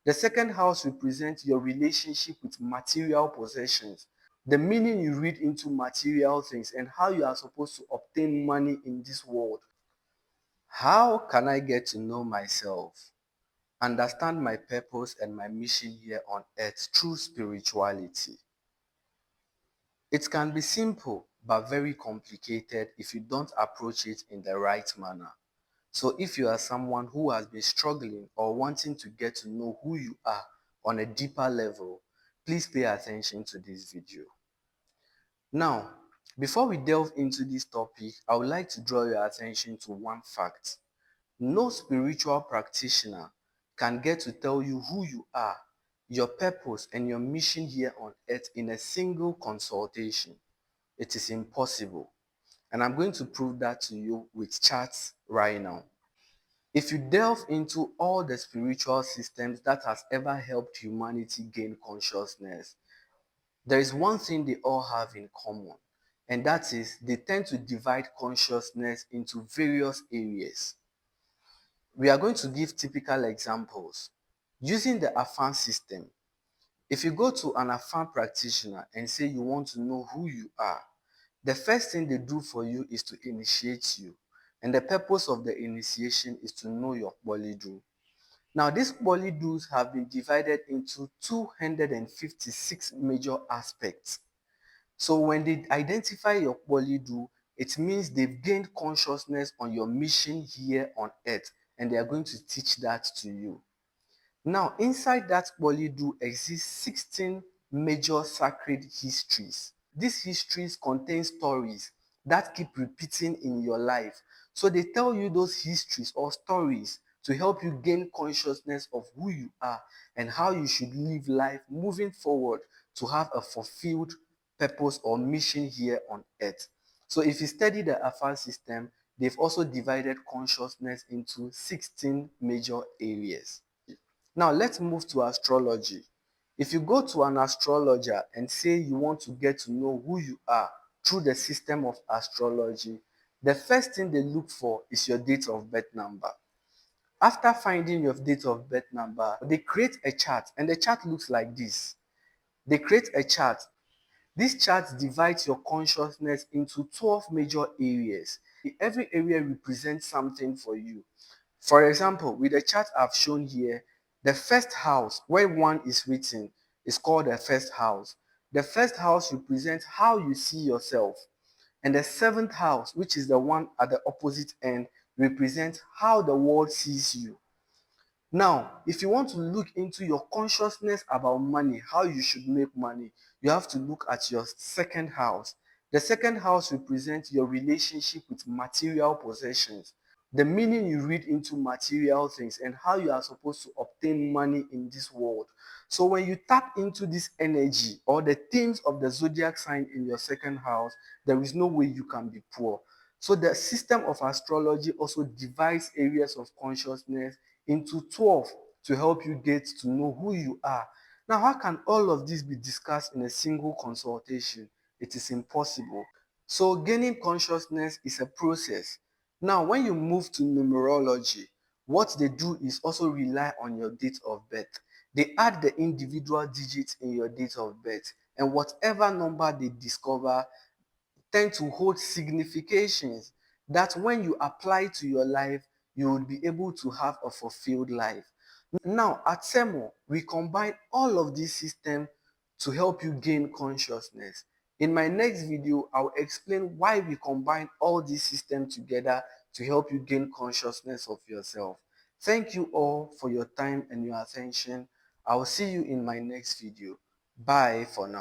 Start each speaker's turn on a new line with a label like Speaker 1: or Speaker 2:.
Speaker 1: The second house represents your relationship with material possessions, the meaning you read into material things and how you are supposed to obtain money in this world. How can I get to know myself, understand my purpose and my mission here on earth through spirituality? It can be simple but very complicated if you don't approach it in the right manner. So if you are someone who has been struggling or wanting to get to know who you are on a deeper level, please pay attention to this video. Now, before we delve into this topic, I would like to draw your attention to one fact. No spiritual practitioner can get to tell you who you are, your purpose, and your mission here on earth in a single consultation. It is impossible. And I'm going to prove that to you with charts right now. If you delve into all the spiritual systems that has ever helped humanity gain consciousness, there is one thing they all have in common, and that is they tend to divide consciousness into various areas. We are going to give typical examples. Using the AFAN system, if you go to an AFAN practitioner and say you want to know who you are, the first thing they do for you is to initiate you. And the purpose of the initiation is to know your Polidu. Now, these Polidus have been divided into 256 major aspects. So when they identify your Polidu, it means they've gained consciousness on your mission here on earth, and they are going to teach that to you. Now, inside that Polidu exists 16 major sacred histories. These histories contain stories that keep repeating in your life. So they tell you those histories or stories to help you gain consciousness of who you are and how you should live life moving forward to have a fulfilled purpose or mission here on earth. So if you study the AFAN system, they've also divided consciousness into 16 major areas. Now let's move to astrology. If you go to an astrologer and say you want to get to know who you are through the system of astrology, the first thing they look for is your date of birth number. After finding your date of birth number, they create a chart, and the chart looks like this. They create a chart. This chart divides your consciousness into 12 major areas. Every area represents something for you. For example, with the chart I've shown here, the first house, where 1 is written, is called the first house. The first house represents how you see yourself. And the seventh house, which is the one at the opposite end, represents how the world sees you. Now, if you want to look into your consciousness about money, how you should make money, you have to look at your second house. The second house represents your relationship with material possessions, the meaning you read into material things and how you are supposed to obtain money in this world. So when you tap into this energy or the themes of the zodiac sign in your second house, there is no way you can be poor. So the system of astrology also divides areas of consciousness into 12 to help you get to know who you are. Now, how can all of this be discussed in a single consultation? It is impossible. So gaining consciousness is a process. Now, when you move to numerology, what they do is also rely on your date of birth. They add the individual digits in your date of birth, and whatever number they discover tend to hold significations that when you apply to your life, you will be able to have a fulfilled life. Now, at SEMO, we combine all of these systems to help you gain consciousness. In my next video, I'll explain why we combine all these systems together to help you gain consciousness of yourself. Thank you all for your time and your attention. I will see you in my next video. Bye for now.